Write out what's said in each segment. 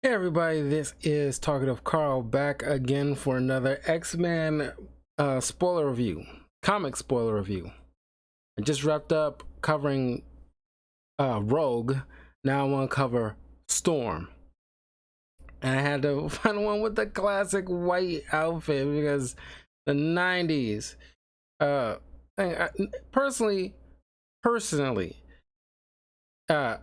Hey everybody, this is Talkative Carl back again for another X-Men spoiler review, comic spoiler review. I just wrapped up covering Rogue. Now I want to cover Storm. And I had to find one with the classic white outfit because the 90s. Uh, personally, uh,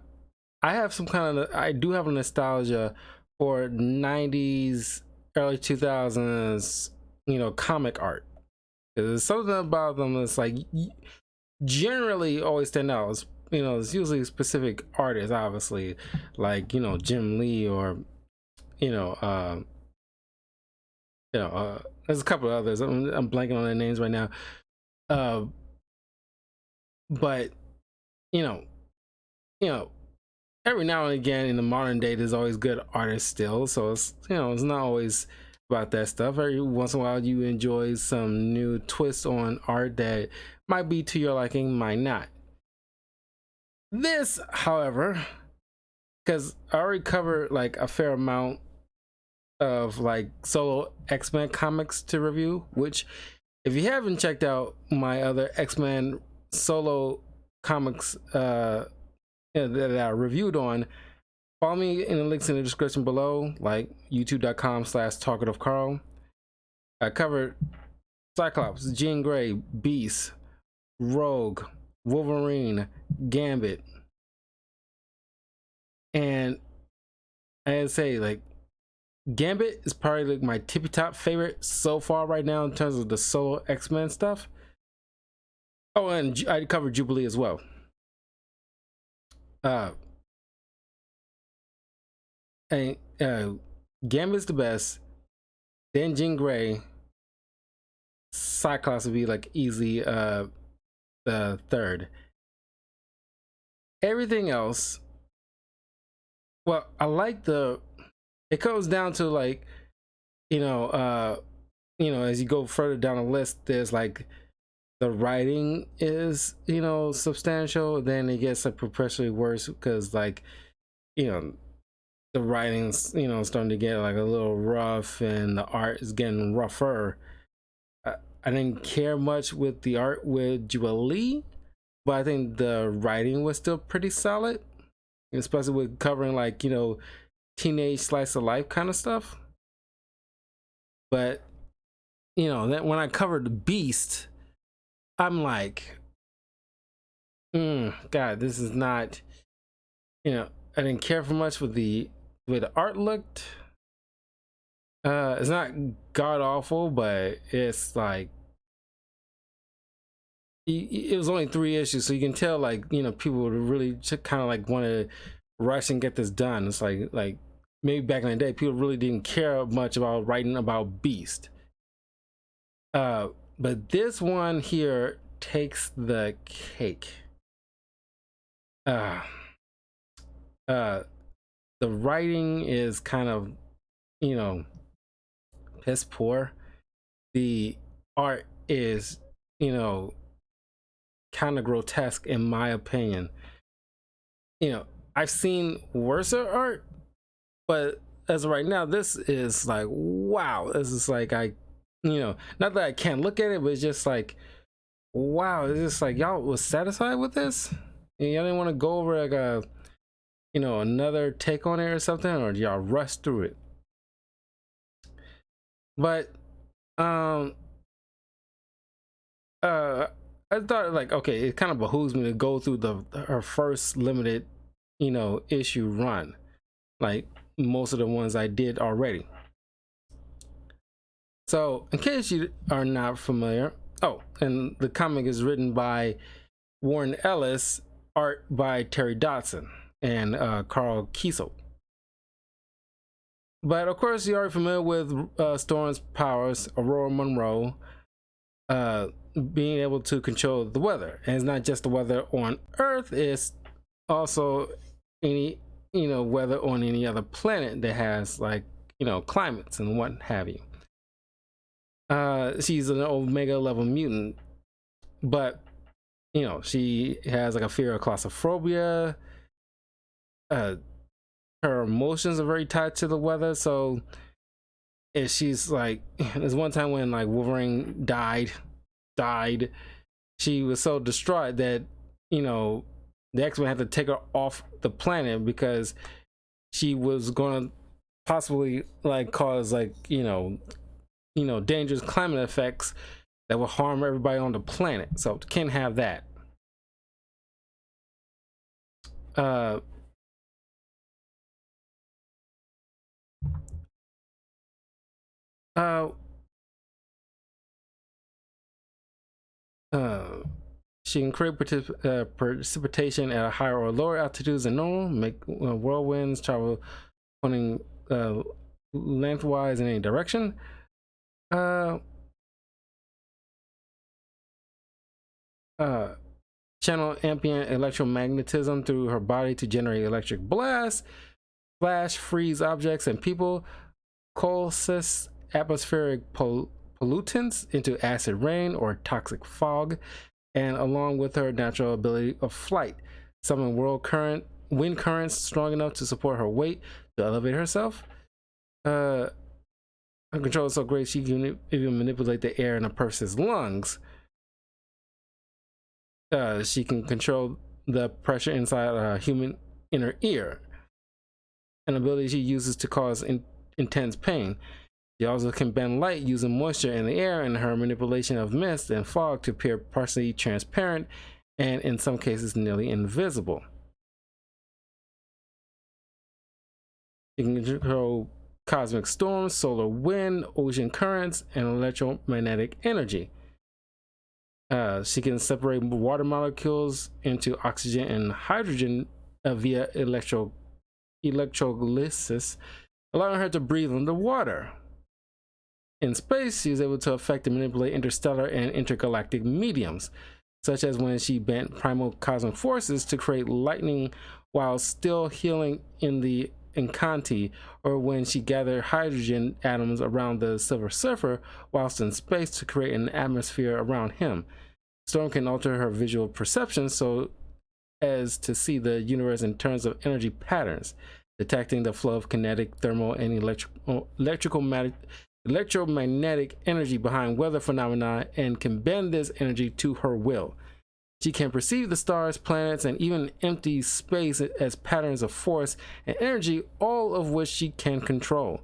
I have some kind of I do have a nostalgia for 90s, early 2000s, comic art. There's something about them that's like generally always stand out. It's usually specific artists, obviously, like Jim Lee or you know, uh, there's a couple of others. I'm blanking on their names right now. Uh, but you know, you know, every now and again in the modern day there's always good artists still, so it's not always about that stuff. Every once in a while you enjoy some new twist on art that might be to your liking, might not. This, however, because I already covered like a fair amount of like solo X-Men comics to review, which if you haven't checked out my other X-Men solo comics that I reviewed on, follow me in the links in the description below, like youtube.com/talkativecarl. I covered Cyclops, Jean Grey, Beast, Rogue, Wolverine, Gambit, and I'd say like Gambit is probably like my tippy top favorite so far right now in terms of the solo X-Men stuff. Oh, and I covered Jubilee as well. Uh, and Gambit's the best. Then Jean Grey, Cyclops would be like easily the third. Everything else, well, I like it comes down to like, as you go further down the list, there's like the writing is, substantial. Then it gets like progressively worse because like, you know, the writing's, starting to get like a little rough and the art is getting rougher. I didn't care much with the art with Jubilee, but I think the writing was still pretty solid, especially with covering like teenage slice of life kind of stuff. But that when I covered the Beast, I'm like, God, this is not. I didn't care for much with the way the art looked. It's not god awful, but it's like it was only 3 issues, so you can tell like people would really kind of like want to rush and get this done. It's like maybe back in the day people really didn't care much about writing about Beast. But this one here takes the cake. uh uh the writing is kind of piss poor. The art is kind of grotesque in my opinion. I've seen worse art, but as of right now, this is like, wow, this is like, not that I can't look at it, but it's just like, wow, it's just like y'all was satisfied with this and y'all didn't want to go over like a another take on it or something, or y'all rush through it. But I thought like, okay, it kind of behooves me to go through her first limited issue run, like most of the ones I did already. So in case you are not familiar, oh, and the comic is written by Warren Ellis, art by Terry Dodson and Carl Kiesel. But of course you're already familiar with Storm's powers, Aurora Monroe, being able to control the weather. And it's not just the weather on Earth, it's also any weather on any other planet that has like climates and what have you. She's an Omega level mutant, but she has like a fear of claustrophobia. Her her emotions are very tied to the weather. So if she's like, there's one time when like Wolverine died, she was so distraught that, you know, the X-Men had to take her off the planet because she was going to possibly like cause like, dangerous climate effects that will harm everybody on the planet. So can't have that. Uh, uh, uh, she can create precipitation at a higher or lower altitudes than normal, make whirlwinds travel pointing lengthwise in any direction. Uh, uh, Channel ambient electromagnetism through her body to generate electric blasts, flash, freeze objects and people, coalesce atmospheric pollutants into acid rain or toxic fog, and along with her natural ability of flight, summon wind currents strong enough to support her weight to elevate herself. Her control is so great she can even manipulate the air in a person's lungs. She can control the pressure inside a human inner ear, an ability she uses to cause intense pain. She also can bend light using moisture in the air and her manipulation of mist and fog to appear partially transparent and in some cases nearly invisible. She can control cosmic storms, solar wind, ocean currents, and electromagnetic energy. She can separate water molecules into oxygen and hydrogen via electrolysis, allowing her to breathe underwater. In space, she is able to affect and manipulate interstellar and intergalactic mediums, such as when she bent primal cosmic forces to create lightning while still healing in the Encanti, or when she gathered hydrogen atoms around the Silver Surfer whilst in space to create an atmosphere around him. Storm can alter her visual perception so as to see the universe in terms of energy patterns, detecting the flow of kinetic, thermal, and electromagnetic energy behind weather phenomena, and can bend this energy to her will. She can perceive the stars, planets, and even empty space as patterns of force and energy, all of which she can control.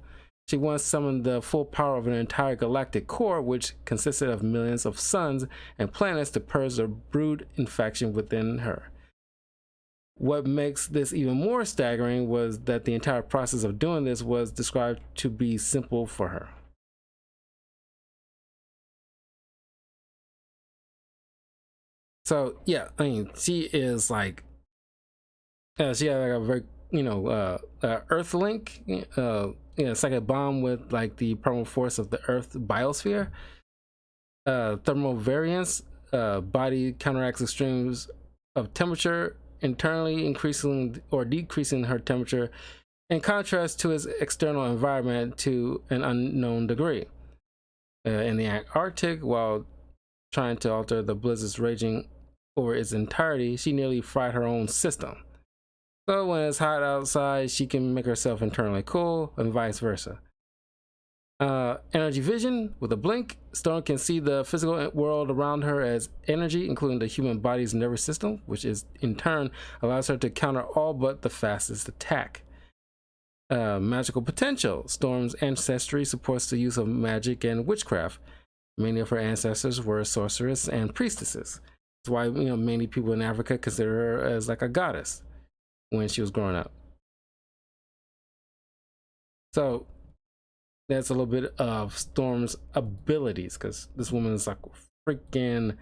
She once summoned the full power of an entire galactic core, which consisted of millions of suns and planets, to purge the brood infection within her. What makes this even more staggering was that the entire process of doing this was described to be simple for her. So yeah, I mean, she is like, she had like a very, Earth link. It's like a bomb with like the primal force of the Earth biosphere. Thermal variance, body counteracts extremes of temperature, internally increasing or decreasing her temperature, in contrast to its external environment to an unknown degree. In the Antarctic, while trying to alter the blizzards raging over its entirety, she nearly fried her own system. So when it's hot outside, she can make herself internally cool, and vice versa. Energy vision. With a blink, Storm can see the physical world around her as energy, including the human body's nervous system, which is in turn allows her to counter all but the fastest attack. Magical potential. Storm's ancestry supports the use of magic and witchcraft. Many of her ancestors were sorceresses and priestesses. That's why many people in Africa consider her as like a goddess when she was growing up. So that's a little bit of Storm's abilities, because this woman is like a freaking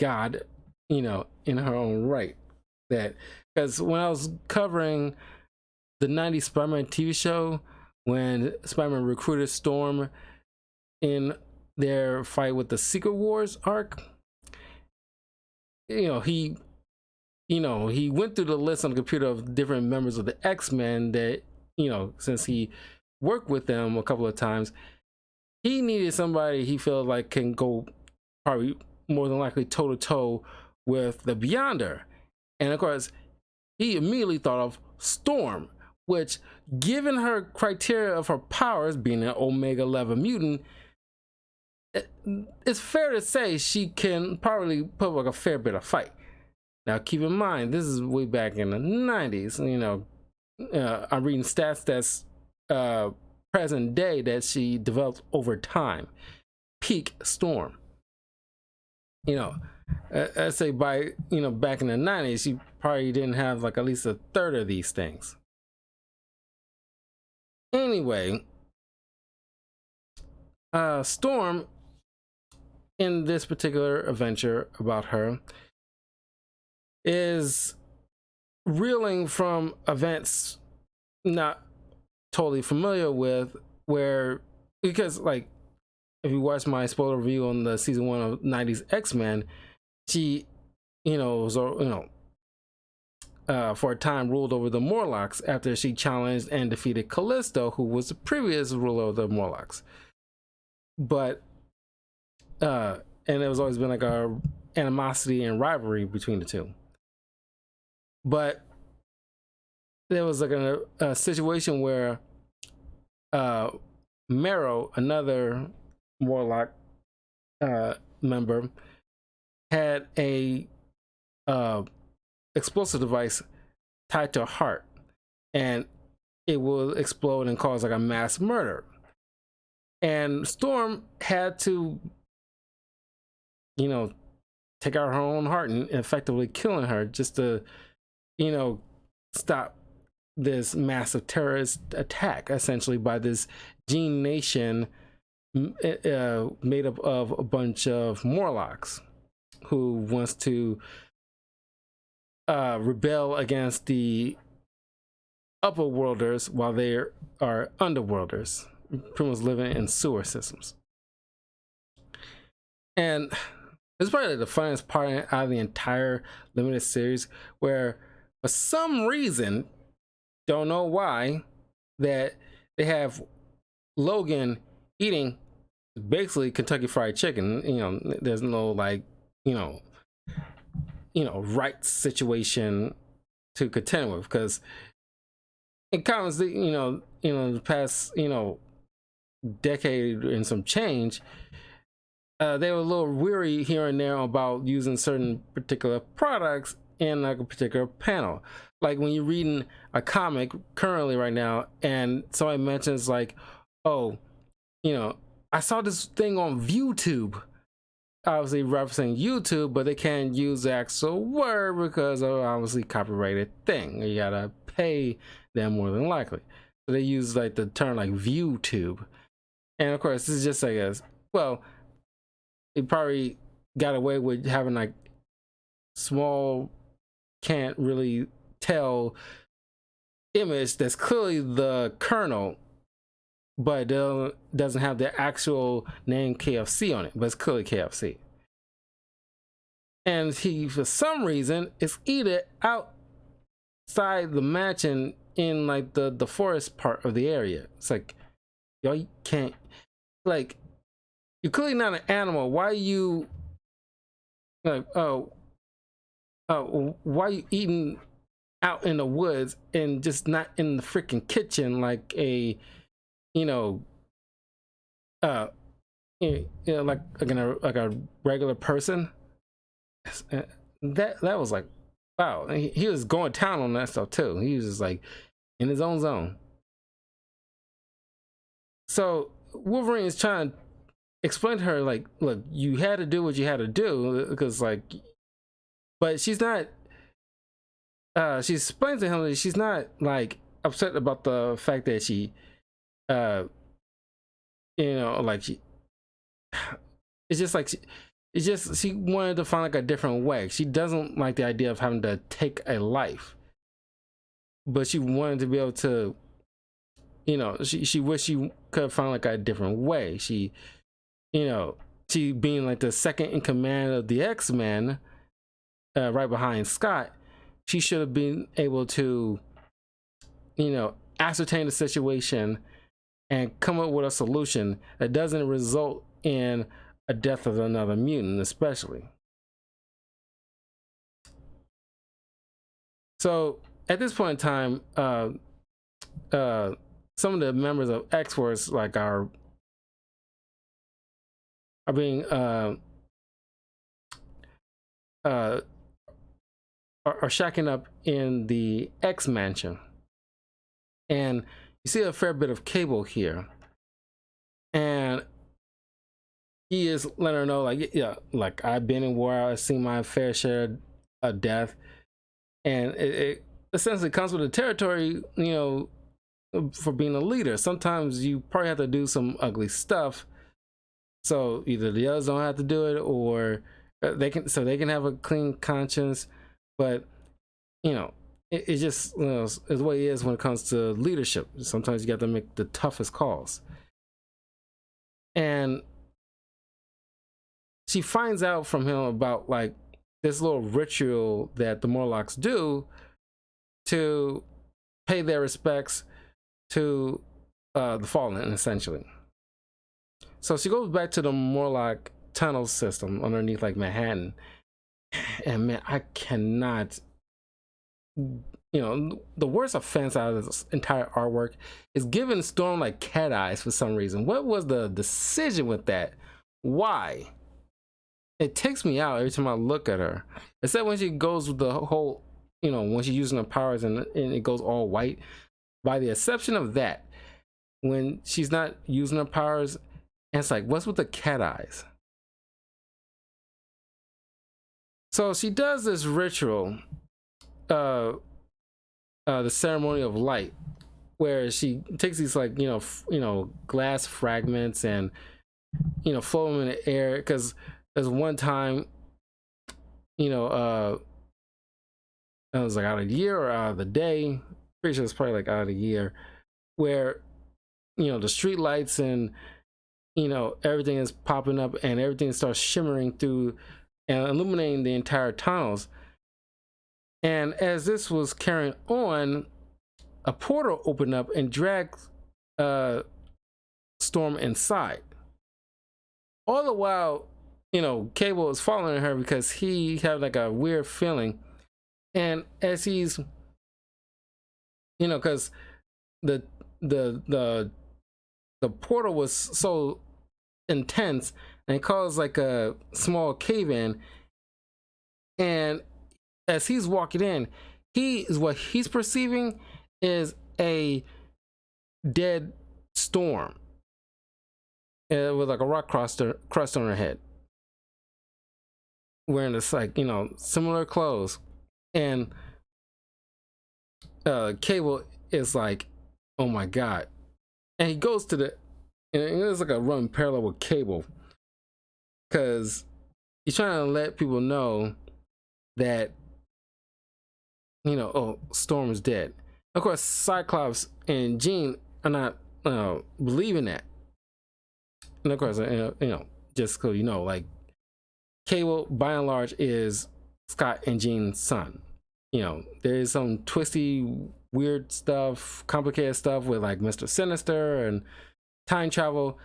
god, in her own right. That because when I was covering the 90s Spider-Man TV show, when Spider-Man recruited Storm in their fight with the Secret Wars arc, he went through the list on the computer of different members of the X-Men that, since he worked with them a couple of times, he needed somebody he felt like can go probably more than likely toe to toe with the Beyonder. And of course, he immediately thought of Storm, which, given her criteria of her powers, being an Omega level mutant, it's fair to say she can probably put like a fair bit of fight. Now, keep in mind, this is way back in the 90s. You know, I'm reading stats that's present day that she developed over time. Peak Storm. You know, I'd say by, back in the 90s, she probably didn't have like at least a third of these things. Anyway, Storm, in this particular adventure about her, is reeling from events not totally familiar with, because like, if you watch my spoiler review on the season 1 of 90s X-Men, she, was, for a time ruled over the Morlocks after she challenged and defeated Callisto, who was the previous ruler of the Morlocks. But and there was always been like a animosity and rivalry between the two. But there was like a situation where Marrow, another Morlock member, had a explosive device tied to her heart, and it will explode and cause like a mass murder. And Storm had to, take out her own heart and effectively killing her just to, stop this massive terrorist attack, essentially, by this Gene Nation made up of a bunch of Morlocks who wants to rebel against the upper worlders while they are underworlders, pretty much living in sewer systems. And this is probably the funniest part out of the entire limited series, where for some reason, don't know why, that they have Logan eating basically Kentucky Fried Chicken. There's no like, right situation to contend with, because in comics, the past, decade and some change, they were a little weary here and there about using certain particular products in like a particular panel. Like when you're reading a comic currently right now and somebody mentions like, oh, I saw this thing on ViewTube, obviously referencing YouTube, but they can't use the actual word because of obviously copyrighted thing. You gotta pay them more than likely. So they use like the term like ViewTube. And of course, this is just like they probably got away with having like small, can't really tell image that's clearly the kernel, but it doesn't have the actual name KFC on it, but it's clearly KFC. And he, for some reason, is either outside the mansion in like the forest part of the area. It's like, y'all, you can't, like, you're clearly not an animal. Why are you like, why are you eating out in the woods and just not in the freaking kitchen like a, like a regular person? That was like, wow. He was going down on that stuff too. He was just like in his own zone. So Wolverine is trying to explain to her like, look, you had to do what you had to do, because like, but she's not. She explains to him that she's not like upset about the fact that she, like she. It's just like she wanted to find like a different way. She doesn't like the idea of having to take a life, but she wanted to be able to, she wished she could have found like a different way. She being like the second in command of the X-Men, right behind Scott, she should have been able to, ascertain the situation and come up with a solution that doesn't result in a death of another mutant, especially. So at this point in time, some of the members of X Force like are being uh are shacking up in the X mansion, and you see a fair bit of Cable here, and he is letting her know, like, yeah, like, I've been in war, I've seen my fair share of death, and it essentially comes with the territory, you know, for being a leader. Sometimes you probably have to do some ugly stuff, so either the others don't have to do it, or they can have a clean conscience. But you know, it just, you know, is the way it is when it comes to leadership. Sometimes you got to make the toughest calls. And she finds out from him about like this little ritual that the Morlocks do to pay their respects to the fallen, essentially. So she goes back to the Morlock tunnel system underneath like Manhattan, and man, I cannot. You know, the worst offense out of this entire artwork is giving Storm like cat eyes for some reason. What was the decision with that? Why? It takes me out every time I look at her. Except when she goes with the whole, you know, when she's using her powers and it goes all white. By the exception of that, when she's not using her powers, and it's like, what's with the cat eyes? So she does this ritual, the ceremony of light, where she takes these like, you know, glass fragments and, you know, float them in the air. Because there's one time, you know, it was like out of the year or out of the day. Pretty sure it's probably like out of the year, where, you know, the street lights and, you know, everything is popping up and everything starts shimmering through and illuminating the entire tunnels. And as this was carrying on, a portal opened up and dragged Storm inside. All the while, you know, Cable is following her because he had like a weird feeling. And as he's, you know, because the portal was so intense and it caused like a small cave in, and as he's walking in, what he's perceiving is a dead Storm with like a rock crust on her head, wearing this like, you know, similar clothes. And Cable is like, oh my god. And he goes to the, and it's like a run parallel with Cable, because he's trying to let people know that, you know, oh, Storm is dead. Of course, Cyclops and Jean are not believing that. And of course, you know, just so you know, like, Cable by and large is Scott and Jean's son. You know, there is some twisty, weird stuff, complicated stuff with like Mr. Sinister and time travel.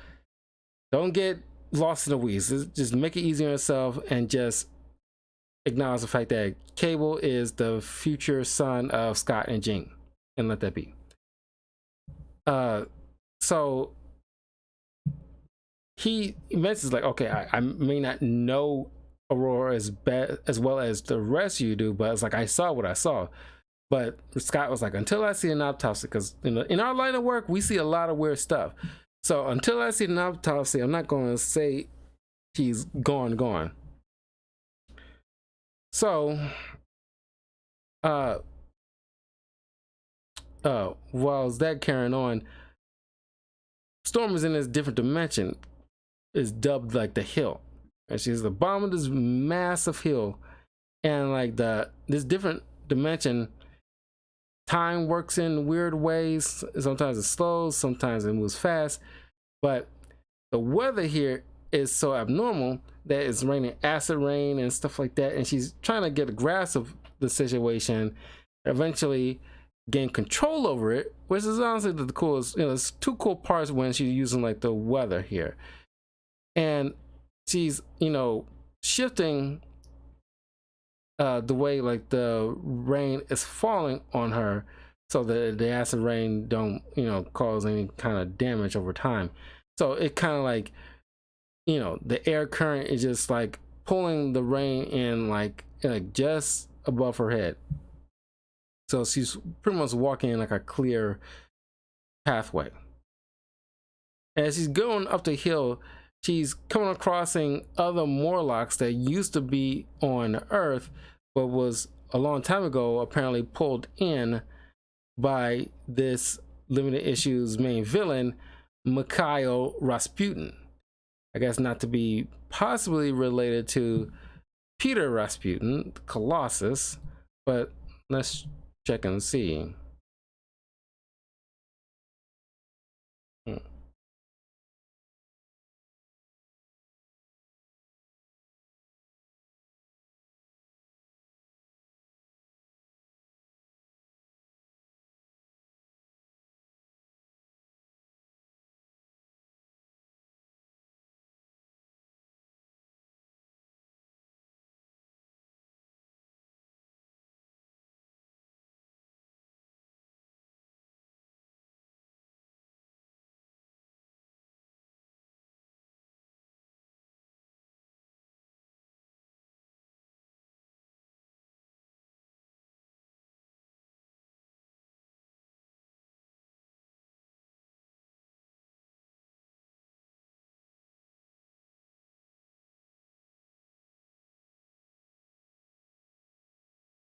Don't get lost in the weeds. Just make it easy on yourself and just acknowledge the fact that Cable is the future son of Scott and Jean, and let that be. So he mentions like, okay, I may not know Aurora as well as the rest of you do, but it's like, I saw what I saw. But Scott was like, until I see an autopsy, because in our line of work, we see a lot of weird stuff. So until I see an autopsy, I'm not going to say he's gone. So, while that carrying on, Storm is in this different dimension, is dubbed like the Hill, and she's the bottom of this massive hill, and like this different dimension, time works in weird ways. Sometimes it's slow, sometimes it moves fast, but the weather here is so abnormal that it's raining acid rain and stuff like that, and she's trying to get a grasp of the situation, eventually gain control over it, which is honestly the coolest. You know, it's two cool parts when she's using like the weather here, and she's, you know, shifting the way like the rain is falling on her so the acid rain don't, cause any kind of damage over time. So it kind of like, the air current is just like pulling the rain in like just above her head. So she's pretty much walking in like a clear pathway. As she's going up the hill, she's coming acrossing other Morlocks that used to be on Earth, but was a long time ago apparently pulled in by this limited issue's main villain, Mikhail Rasputin. I guess not to be possibly related to Peter Rasputin, Colossus, but let's check and see.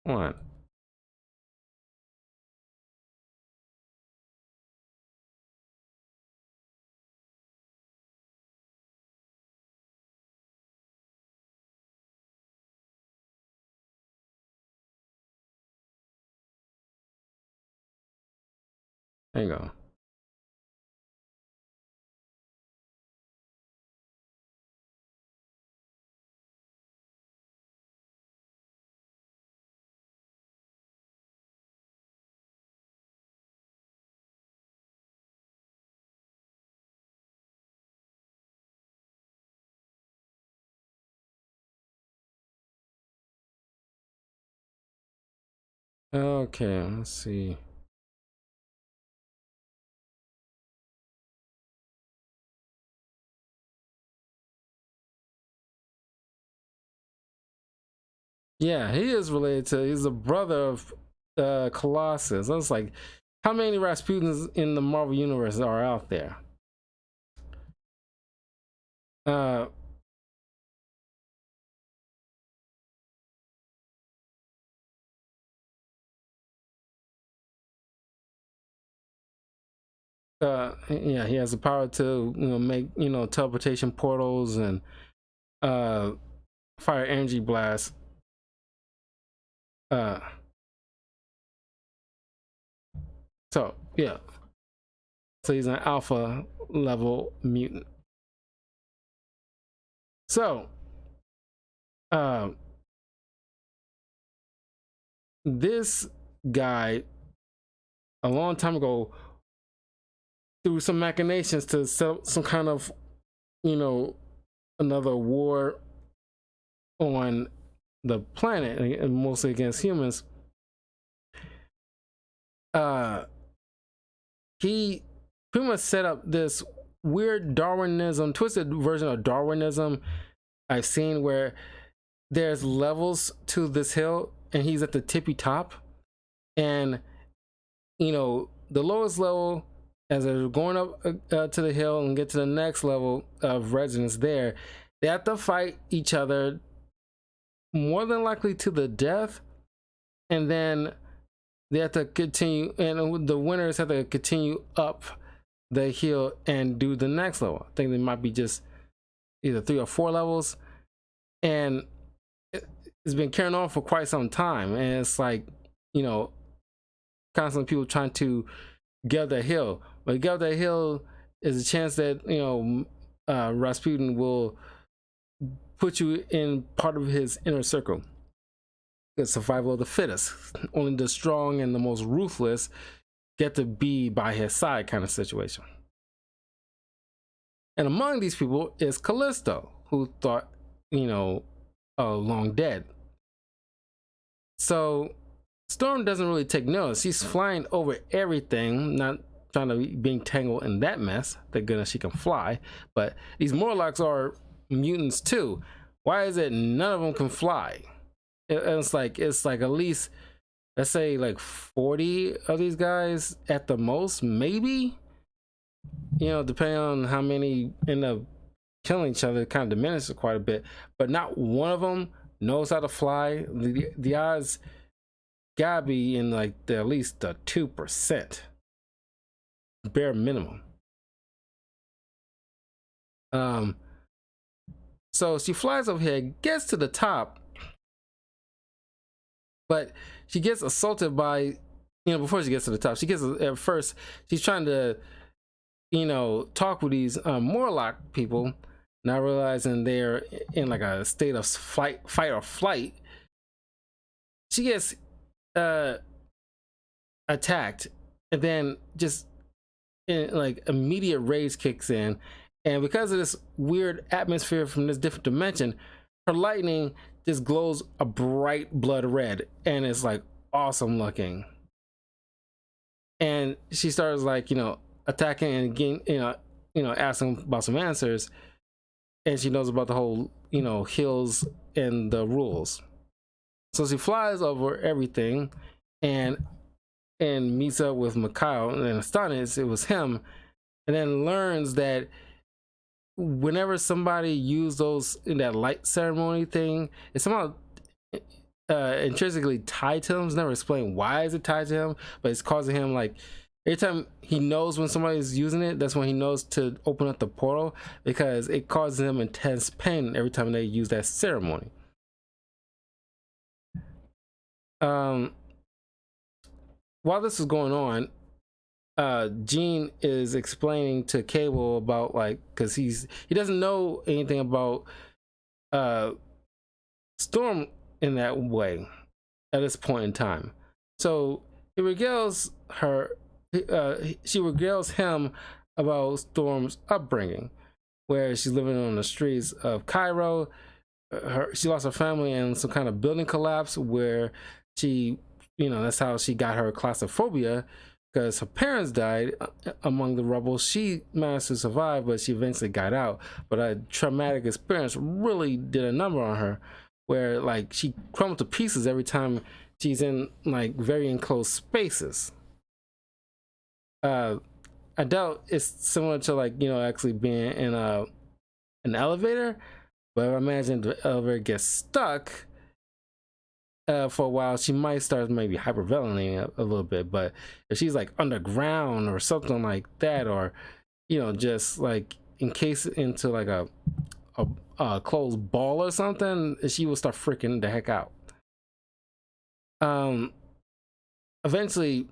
One. There you go. Okay, let's see. Yeah, he is related to. He's a brother of Colossus. I was like, how many Rasputins in the Marvel universe are out there? Uh, yeah, he has the power to make teleportation portals and uh fire energy blasts. Uh, so yeah, so he's an alpha level mutant. So, um, this guy a long time ago through some machinations to set up some kind of another war on the planet and mostly against humans. He pretty much set up this weird Darwinism, twisted version of Darwinism I've seen, where there's levels to this hill and he's at the tippy top, and the lowest level, as they're going up to the hill and get to the next level of residents there, they have to fight each other more than likely to the death, and then they have to continue, and the winners have to continue up the hill and do the next level. I think they might be just either 3 or 4 levels, and it's been carrying on for quite some time, and it's like constantly people trying to get up that hill. But get up that hill is a chance that Rasputin will put you in part of his inner circle. The survival of the fittest. Only the strong and the most ruthless get to be by his side, kind of situation. And among these people is Callisto, who thought long dead. So Storm doesn't really take notice. She's flying over everything, not trying to be entangled in that mess. Thank goodness she can fly. But these Morlocks are mutants too. Why is it none of them can fly? It's like at least, let's say, like 40 of these guys at the most, maybe. You know, depending on how many end up killing each other, it kind of diminishes quite a bit. But not one of them knows how to fly. The odds gotta be in like at least the 2%, bare minimum. So she flies over here, gets to the top, but she gets assaulted by, you know, before she gets to the top, she gets, at first she's trying to, you know, talk with these Morlock people, not realizing they're in like a state of fight or flight. She gets attacked, and then just like immediate rage kicks in, and because of this weird atmosphere from this different dimension, her lightning just glows a bright blood red, and it's like awesome looking. And she starts, like, you know, attacking and again, you know, asking about some answers, and she knows about the whole, you know, hills and the rules. So she flies over everything and meets up with Mikhail, and astonished it was him, and then learns that whenever somebody used those in that light ceremony thing, it's somehow intrinsically tied to him. It's never explained why is it tied to him, but it's causing him, like, every time he knows when somebody's using it, that's when he knows to open up the portal, because it causes him intense pain every time they use that ceremony. While this is going on, Gene is explaining to Cable about, like, because he doesn't know anything about Storm in that way at this point in time. So he regales her, she regales him about Storm's upbringing, where she's living on the streets of Cairo. She lost her family in some kind of building collapse where she, you know, that's how she got her claustrophobia, because her parents died among the rubble. She managed to survive, but she eventually got out. But a traumatic experience really did a number on her, where, like, she crumbled to pieces every time she's in, like, very enclosed spaces. I doubt it's similar to, like, you know, actually being in an elevator, but I imagine the elevator gets stuck for a while, she might start maybe hyperventilating a little bit. But if she's like underground or something like that, or, you know, just like encased into like a closed ball or something, she will start freaking the heck out. Eventually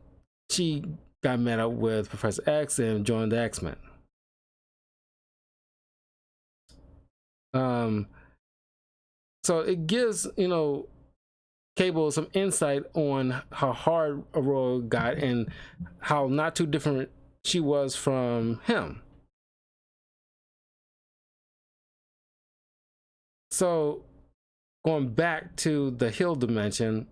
she got met up with Professor X and joined the X-Men. So it gives, you know, Cable some insight on how hard Aurora got and how not too different she was from him. So going back to the hill dimension,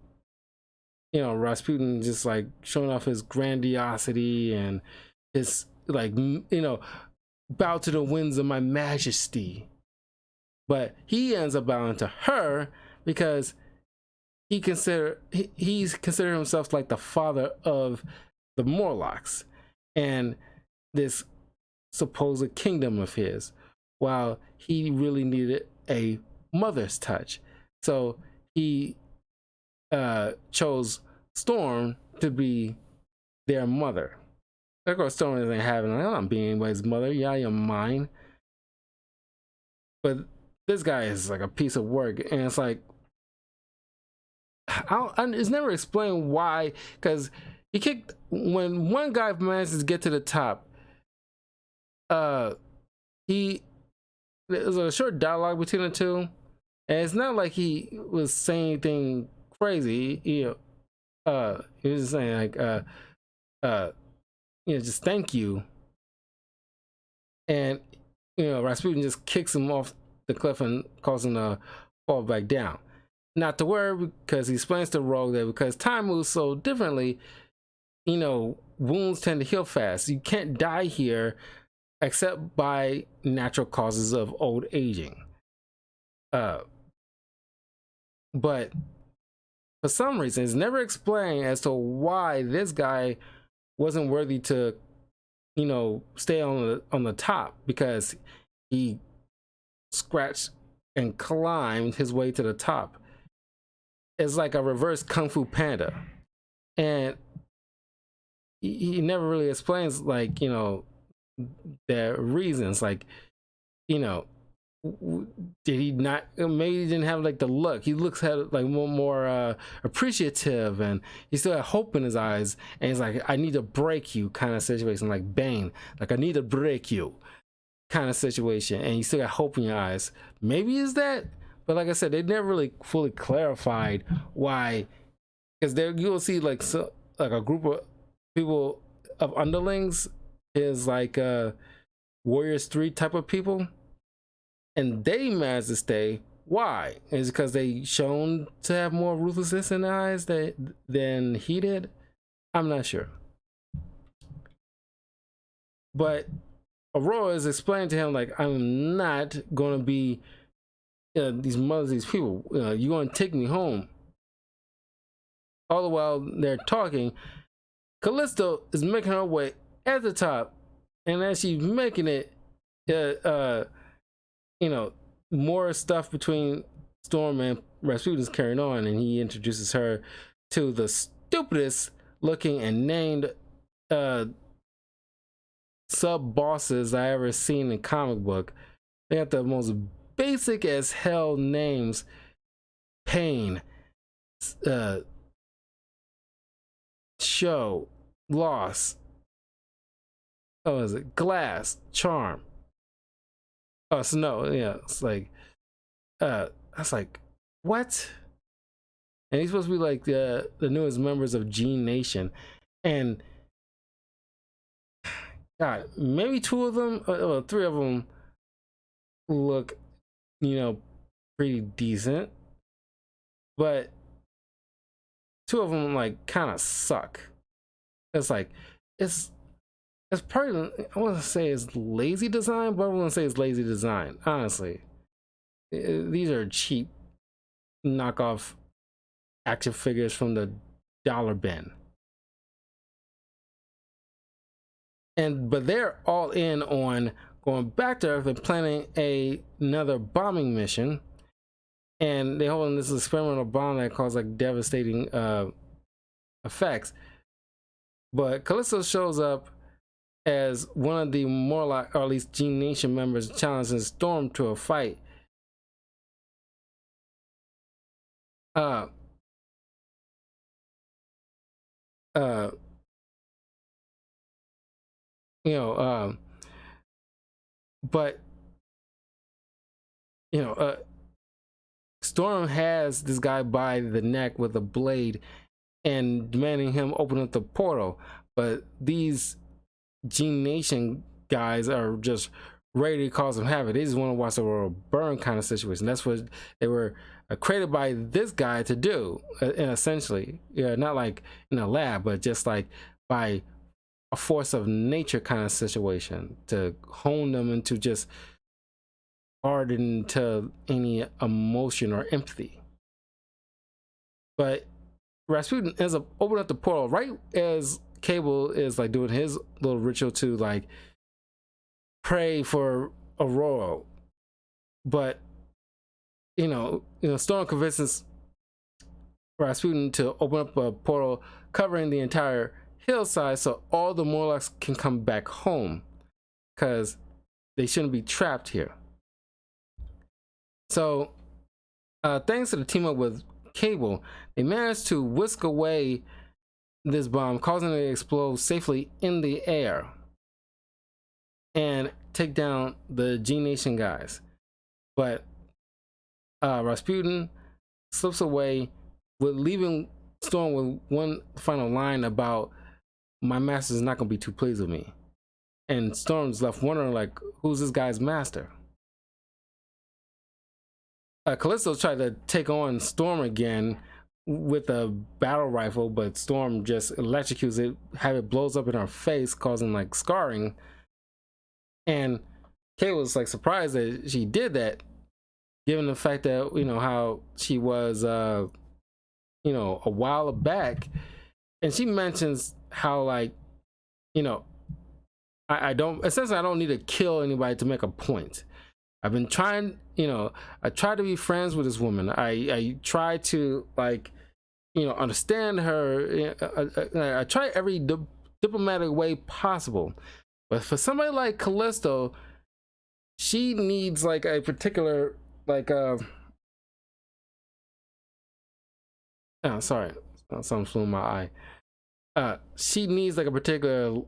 you know, Rasputin just like showing off his grandiosity and his, like, you know, bow to the winds of my majesty. But he ends up bowing to her because he's considered himself like the father of the Morlocks and this supposed kingdom of his, while he really needed a mother's touch. So he chose Storm to be their mother. Of course, Storm isn't having, like, I'm not being anybody's mother. Yeah, you're mine. But this guy is like a piece of work, and it's like, it's never explained why, because he kicked, when one guy manages to get to the top, there's a short dialogue between the two, and it's not like he was saying anything crazy. You know, he was just saying, like, you know, just thank you. And, you know, Rasputin just kicks him off the cliff and causes him to fall back down. not to worry, because he explains to Rogue that because time moves so differently, wounds tend to heal fast. You can't die here except by natural causes of old aging. But for some reason, it's never explained as to why this guy wasn't worthy to, stay on the top, because he scratched and climbed his way to the top. It's like a reverse Kung Fu Panda, and he never really explains, like, the reasons, like, did he not, maybe he didn't have like the look. He looks had like more appreciative, and he still had hope in his eyes, and he's like, I need to break you kind of situation, like Bane, like I need to break you kind of situation, and you still got hope in your eyes. Maybe is that, but like I said, they never really fully clarified why, because there you'll see like like a group of people of underlings is like Warriors 3 type of people, and they managed to stay. Why? Is it because they shown to have more ruthlessness in their eyes than he did? I'm not sure. But Aurora is explaining to him, like, I'm not going to be these mothers, these people. You're going to take me home. All the while they're talking, Callisto is making her way at the top, and as she's making it, more stuff between Storm and Rasputin's carrying on, and he introduces her to the stupidest looking and named sub bosses I ever seen in comic book. They got the most basic as hell names: Pain, Show, Loss. Oh, is it Glass, Charm? Oh, Snow. Yeah, it's like, I was like, what? And he's supposed to be like the newest members of Gene Nation, and God, maybe two of them, well, three of them look, pretty decent, but two of them like kind of suck. It's like it's probably, I want to say it's lazy design, but I wouldn't say it's lazy design. Honestly, these are cheap knockoff action figures from the dollar bin, but they're all in on going back to Earth and planning another bombing mission, and they holding this experimental bomb that causes like devastating effects. But Callisto shows up as one of the Morlock, or at least Gene Nation members, challenging Storm to a fight. But Storm has this guy by the neck with a blade and demanding him open up the portal, but these Gene Nation guys are just ready to cause him havoc. They just want to watch the world burn kind of situation. That's what they were created by this guy to do, and essentially, not like in a lab, but just like by a force of nature kind of situation, to hone them into just hardened to any emotion or empathy. But Rasputin ends up opening up the portal right as Cable is like doing his little ritual to like pray for Aurora. But Storm convinces Rasputin to open up a portal covering the entire hillside so all the Morlocks can come back home, because they shouldn't be trapped here. So thanks to the team up with Cable, they managed to whisk away this bomb, causing it to explode safely in the air and take down the G Nation guys. But Rasputin slips away, with leaving Storm with one final line about, my master's not gonna be too pleased with me. And Storm's left wondering, like, who's this guy's master? Callisto tried to take on Storm again with a battle rifle, but Storm just electrocutes it, have it blows up in her face, causing like scarring. And Kate was like surprised that she did that, given the fact that how she was a while back. And she mentions how like I don't essentially I don't need to kill anybody to make a point. I've been trying, I try to be friends with this woman. I try to like understand her. I try every diplomatic way possible, but for somebody like Callisto, she needs like a particular like sorry, something flew in my eye. She needs like a particular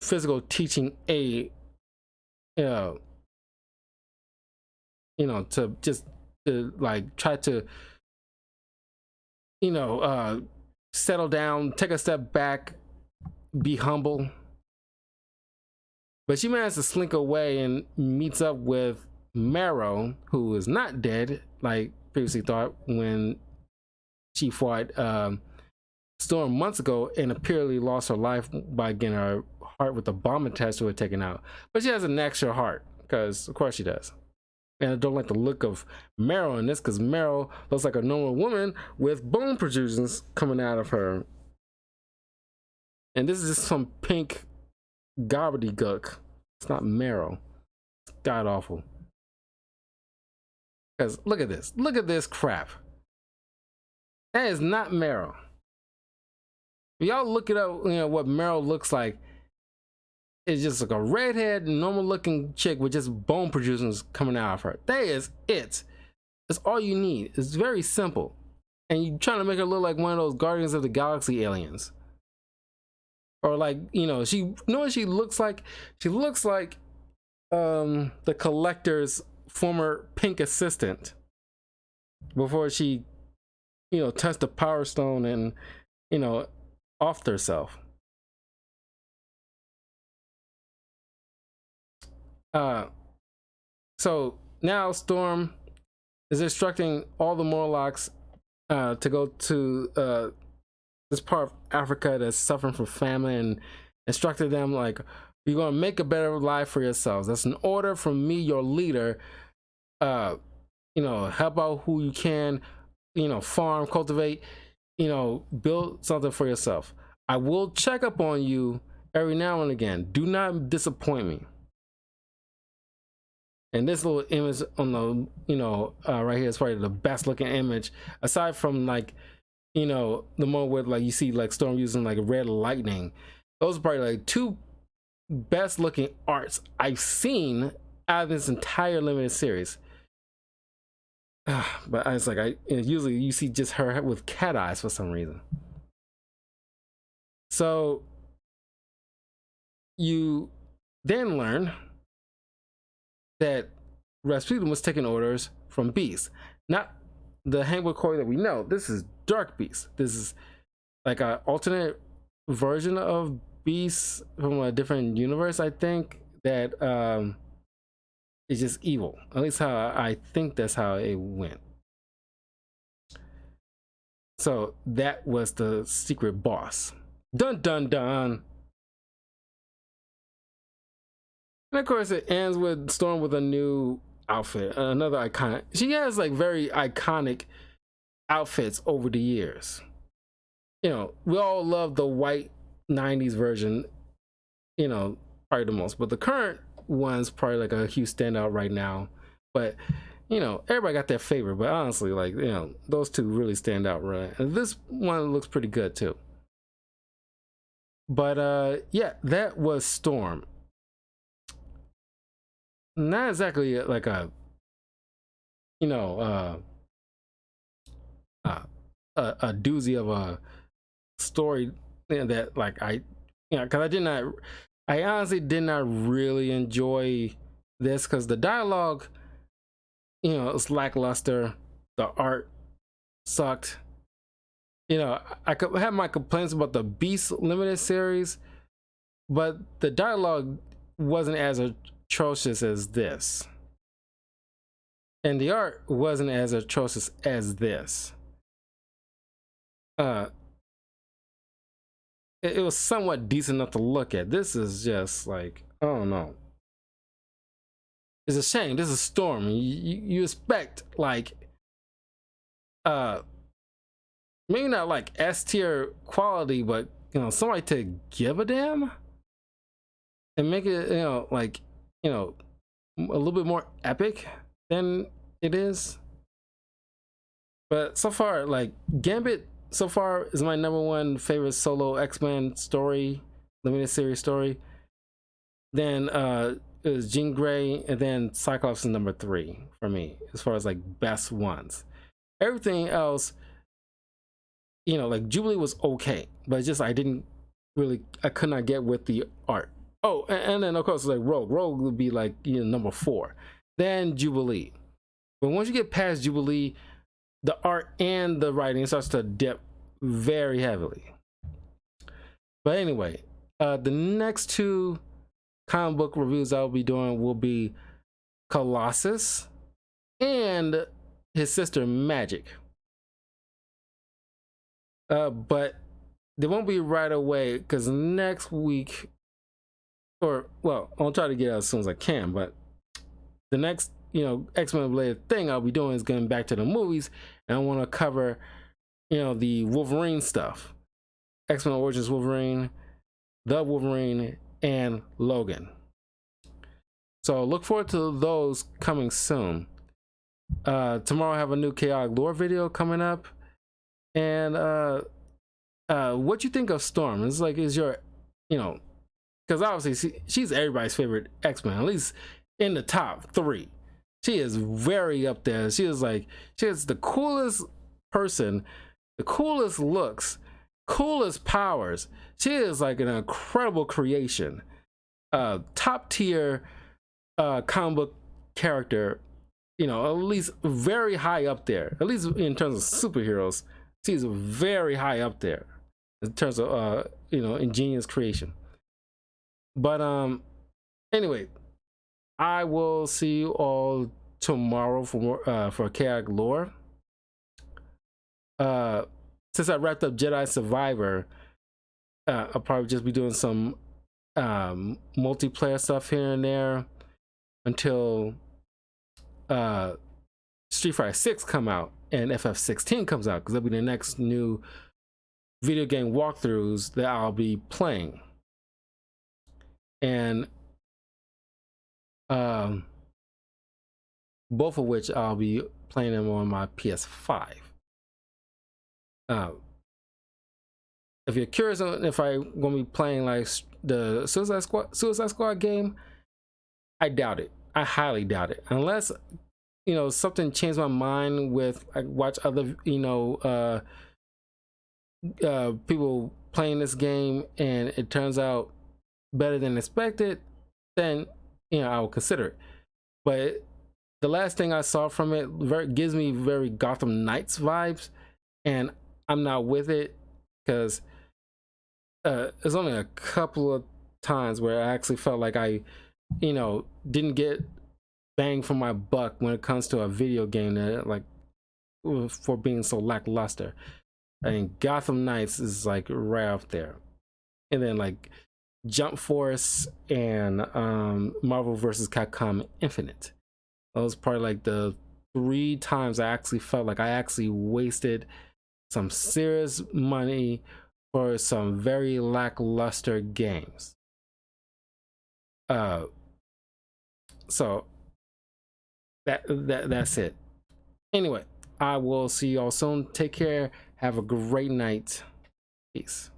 physical teaching aid, to just to like try to settle down, take a step back, be humble. But she managed to slink away and meets up with Marrow, who is not dead like previously thought when she fought Storm months ago, and apparently lost her life by getting her heart with a bomb attached to it taken out. But she has an extra heart, because of course she does. And I don't like the look of Marrow in this, because Marrow looks like a normal woman with bone protrusions coming out of her. And this is just some pink gobbledygook. It's not Marrow. It's god awful. Because look at this. Look at this crap. That is not Marrow. Y'all look it up, what Marrow looks like. It's just like a redhead, normal looking chick with just bone protrusions coming out of her. That is it. That's all you need. It's very simple. And you're trying to make her look like one of those Guardians of the Galaxy aliens. Or like, she what she looks like? She looks like the Collector's former pink assistant before she, touched the Power Stone and, offed herself. So now Storm is instructing all the Morlocks to go to this part of Africa that's suffering from famine, and instructed them like, you're gonna make a better life for yourselves. That's an order from me, your leader. Help out who you can, farm, cultivate, build something for yourself. I will check up on you every now and again. Do not disappoint me. And this little image on the, right here is probably the best looking image, aside from like, the one where like you see like Storm using like red lightning. Those are probably like two best looking arts I've seen out of this entire limited series. But I was like, usually you see just her with cat eyes for some reason. So you then learn that Rasputin was taking orders from Beast, not the Hank McCoy that we know. This is Dark Beast. This is like an alternate version of Beast from a different universe, I think, that is just evil. At least how I think that's how it went. So that was the secret boss. Dun dun dun. And of course, it ends with Storm with a new outfit, another iconic. She has like very iconic outfits over the years. We all love the white 90s version, probably the most, but the current one's probably like a huge standout right now. But everybody got their favorite, but honestly, like, those two really stand out, right? And this one looks pretty good too. But yeah, that was Storm. Not exactly like a a doozy of a story that like because I honestly did not really enjoy this, because the dialogue it's lackluster, the art sucked. I could have my complaints about the Beast limited series, but the dialogue wasn't as atrocious as this. and the art wasn't as atrocious as this. Uh, it was somewhat decent enough to look at. This is just like, I don't know. It's a shame. This is Storm. You expect like, maybe not like S tier quality, but you know, somebody to give a damn and make it, you know, like, you know, a little bit more epic than it is. But so far, like Gambit, so far is my #1 favorite solo X-Men story, limited series story. Then it was Jean Grey, and then Cyclops is #3 for me as far as like best ones. Everything else, you know, like Jubilee was okay, but just I could not get with the art. Oh, and then of course like Rogue would be like, you know, #4, then Jubilee. But once you get past Jubilee, the art and the writing starts to dip very heavily. But anyway, the next 2 comic book reviews I'll be doing will be Colossus and his sister Magic. But they won't be right away because next week, or well, I'll try to get out as soon as I can, but the next, you know, X-Men related thing I'll be doing is going back to the movies, and I want to cover, you know, the Wolverine stuff. X-Men Origins Wolverine, The Wolverine, and Logan. So look forward to those coming soon. Tomorrow I have a new Chaotic Lore video coming up. And what you think of Storm? It's like, is your, you know, because obviously she's everybody's favorite X-Men, at least in the top 3. She is very up there. She is like, she is the coolest person, the coolest looks, coolest powers. She is like an incredible creation. Top tier comic book character, you know, at least very high up there, at least in terms of superheroes. She's very high up there in terms of you know, ingenious creation. But anyway, I will see you all tomorrow for more for Chaotic Lore. Since I wrapped up Jedi Survivor, I'll probably just be doing some multiplayer stuff here and there until Street Fighter 6 come out and FF16 comes out, because that'll be the next new video game walkthroughs that I'll be playing. And both of which I'll be playing them on my PS5. If you're curious on if I'm gonna be playing like the Suicide Squad game, I doubt it. I highly doubt it, unless, you know, something changed my mind with, I watch other, you know, people playing this game and it turns out better than expected, then, you know, I will consider it. But the last thing I saw from it gives me very Gotham Knights vibes, and I'm not with it, because there's only a couple of times where I actually felt like I, you know, didn't get bang for my buck when it comes to a video game that, like, for being so lackluster. I mean, Gotham Knights is like right up there, and then like Jump Force and Marvel vs. Capcom Infinite. Those probably like the 3 times I actually felt like I actually wasted some serious money for some very lackluster games. So that's it. Anyway, I will see y'all soon. Take care. Have a great night. Peace.